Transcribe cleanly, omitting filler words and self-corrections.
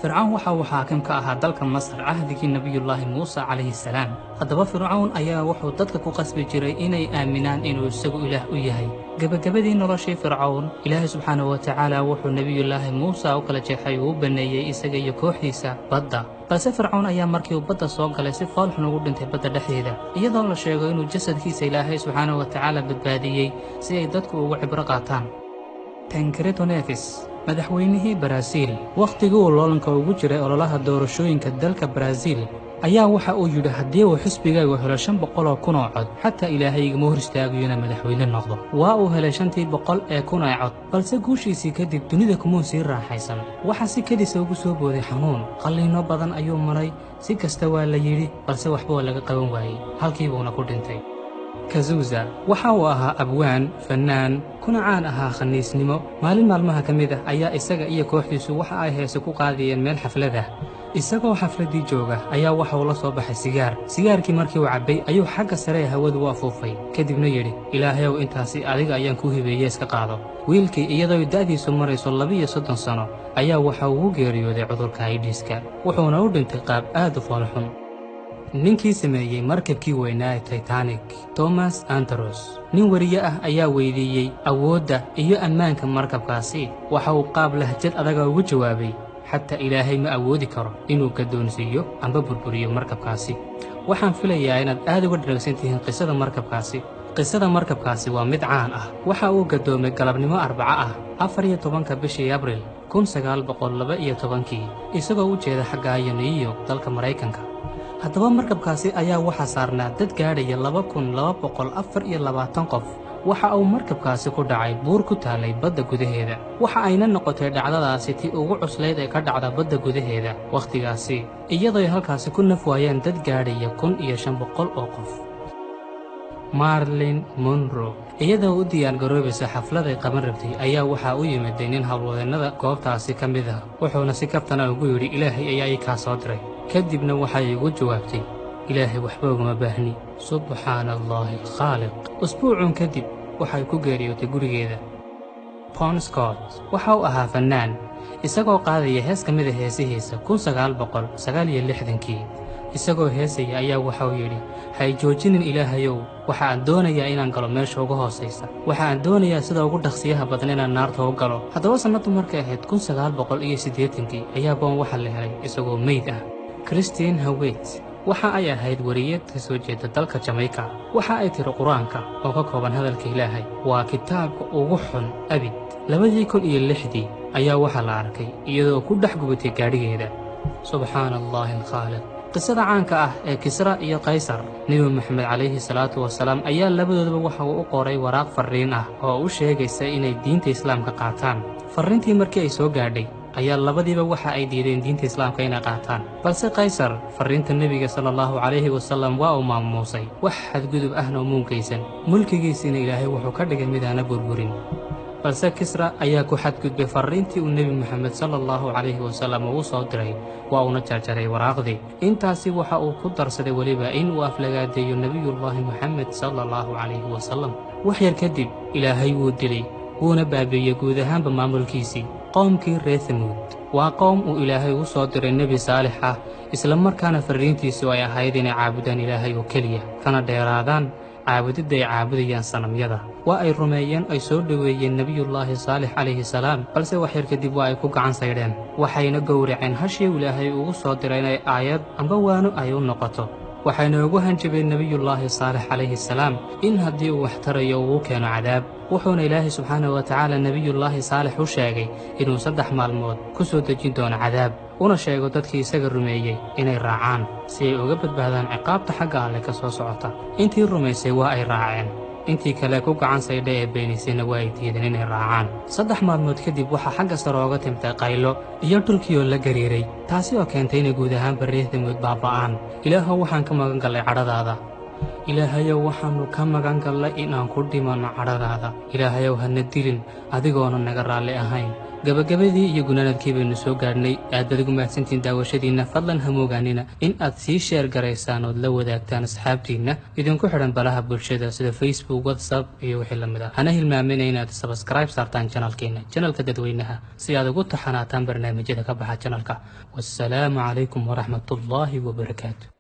fircawn waxa uu xaakim ka ahaa dalka Masar cahdigii nabiyullaahi Muuse calayhi salaam. haddaba fircawn ayaa wuxuu dadka ku qasbi jiray inay aaminaan inuu isagu ilaah u yahay. gabagabadii noloshii fircawn ilaahay subxaanahu wa tacaala wuxuu nabiyullaahi Muuse u kala jeexay uu baneeyay isaga iyo kooxdiisa badda. balse fircawn ayaa markii uu badda soo galay si fool xun ugu dhintay badda dhexdeeda, iyadoo la sheego inuu jasadkiisa ilaahay subxaanahu wa tacaala badbaadiyey si ay dadku ugu cibro qaataan. Tancredo Neves, madaxweynihii Brazil wakhtigii uu loolanka ugu jiray ololaha doorashooyinka dalka Brazil, ayaa waxa uu yidhi haddii uu xisbigaygu helo 500 oo kun oo cod xataa ilaahay igama hor istaagayo inaan madaxweyne noqdo. waa uu helay 500 kun oo cod, balse guushiisii kadib dunida kumuu sii raaxaysan. waxaa si kedisa ugu soo booday xanuun, qalliino badan ayuu maray, si kasta waa la yidhi, balse waxba waa laga qaban waayey, halkii buuna ku dhintay. Cazuza waxa uu ahaa abwaan, fannaan, kuna caan ahaa khaniisnimo. maalin maalmaha ka mid ah ayaa isaga iyo kooxdiisu waxa ay heese ku qaadiyeen meel xaflad ah. isagoo xafladii jooga ayaa waxa uu la soo baxay sigaarkii markii uu cabbay ayuu xagga sare ee hawada u afuufay, kadibna yidhi ilaahayow intaasi adiga ayaan kuu hibeeyey iska qaado. wiilkii iyadoo da'diisu marayso 32 sano ayaa waxa uu u geeriyooday cudurka aidhiska, wuxuuna u dhintay qaab aad u foolxun. ninkii sameeyey markabkii weynaa ee Titanic, Thomas Andrews, nin wariye ah ayaa weydiiyey awoodda iyo ammaanka markabkaasi. waxa uu qaab lahjad adaga ugu jawaabay, xataa ilaahay ma awoodi karo inuu gadoonsiiyo amba burburiyo markabkaasi. waxaan filayaa inaad aad uga dharagsan tihiin qisada markabkaasi. qisada markabkaasi waa mid caan ah. waxa uu gadoomay galabnimo Arbaco ah 14 bishii Abriil 1912 isagoo u jeeda xagga New York dalka Maraykanka. haddaba markabkaasi ayaa waxaa saarnaa dad gaadhaya 2224 qof. waxa uu markabkaasi ku dhacay buur ku taalay badda gudaheeda. waxa ayna noqotay dhacdadaasi tii ugu cuslayd ee ka dhacda badda gudaheeda wakhtigaasi, iyadoo halkaasi ku naf waayeen dad gaadhaya 1500 oo qof. Marilyn Monroe iyadoo u diyaargaroobaysa xaflad ay qaban rabtay ayaa waxaa u yimid nin hawlwadeennada goobtaasi ka mid ah, wuxuuna si kabtana ugu yidhi ilaahay ayaa ii kaa soo diray. kadibna waxay igu jawaabtay ilaahay waxba ugama baahni, subxaanallaahi alkhaaliq. usbuucun kadib waxay ku geeriyootay gurigeeda. Bon Scott waxa uu ahaa fannaan, isagoo qaadaya hees ka mid a heesihiisa 1969. isagoo heesaya ayaa waxa uu yidhi hay joojinin ilaahayow, waxa aan doonayaa inaan galo meesha ugu hoosaysa. waxa aan doonayaa sida ugu dhaqsiyaha badan inaan naarta u galo. haddaba sannadu markay ahayd 1980 ayaa Bon waxa la helay isagoo meyd ah. Christine Hawet waxa ay ahayd wariyad ka soo jeeda dalka Jamaica. waxa ay tiri quraanka oo ka kooban hadalka ilaahay waa kitaabka ugu xun abid. 2006 ayaa waxa la arkay iyadoo ku dhex gubatay gaadhigeeda. subxaanallaahi alkhaaliq. qisada caanka ah ee Kisra iyo Qaysar, Nabi Maxamed calayhi salaatu wasalaam ayaa labadoodaba waxa uu u qoray waraaq farriin ah oo u sheegaysa inay diinta islaamka qaataan. farriintii markii ay soo gaadhay ayaa labadiiba waxa ay diideen diinta islaamka inay qaataan, balse Qaysar farriinta nebiga sallallahu calayhi wasallam waa uu maamuusay, wax xadgudub ahna uma geysan. mulkigiisina ilaahay wuxuu ka dhigay mid aan burburin. balse Kisra ayaa ku xadgudbay farriintii uu Nabi Maxamed sallallahu calayhi wasallam ugu soo diray, waa uuna jarjaray waraaqdii. intaasi waxa uu ku darsaday weliba in uu aflagaadeeyo nabiyullaahi Maxamed sallallahu calayhi wasallam. wax yar kadib ilaahay wuu dilay, wuuna baabi'iyey guud ahaanba maamulkiisii. qoomkii reer Thamuud waa qoom uu ilaahay u soo diray nebi saalix ah, isla markaana farriintiisu ay ahayd inay caabudaan ilaahay oo keliya, kana dheeraadaan caabudidda ay caabudayaan sanamyada. waa ay rumeeyeen ay soo dhoweeyeen nebiyullaahi saalix calayhi salaam, balse wax yar kadib waa ay ku gacan saydheen, waxayna gowraceen hashii ilaahay ugu soo diray inay aayad amba waano ay u noqoto. waxayna ugu hanjabeen nebiyullaahi saalix calayhi salaam in haddii uu wax tarayo uu keeno cadaab. wuxuuna ilaahay subxaanahu wa tacaala nebiyullaahi saalix u sheegay inuu 3 maalmood ku soo dejin doono cadaab, una sheego dadkii isaga rumeeyey inay raacaan si ay uga badbaadaan ciqaabta xagga alle ka soo socota. intii rumaysay waa ay raaceen, intii kale ku gacan saydha ee beenisayna waa ay diideen inay raacaan. 3 maalmood kadib waxaa xagga sare ooga timtay qaylo iyo dhulkii oo la gariiray, taasi oo keentay inay guud ahaanba reer Thamuud baaba'aan. ilaahow waxaan ka magan gallay cadhadaada, ilaahayow waxaannu ka magan gallay inaan ku dhimanno cadhadaada. ilaahayow hana dilin adigoona naga raalli ahayn. gabagabadii iyo gunaanadkii baynu soo gaadhnay. aad baad ugu mahadsantiin daawashadiinna. fadlan ha moogaanina in aad sii sheer garaysaan ood la wadaagtaan asxaabtiinna idinku xidhan balaha bulshada sida Facebook, WhatsApp iyo wixii la mid ah. hana hilmaamina inaad subscribe saartaan channelka dadweynaha si aad ugu taxanaataan barnaamijyada ka baxa channelka. wassalaamu calaykum waraxmatullaahi wabarakaatu.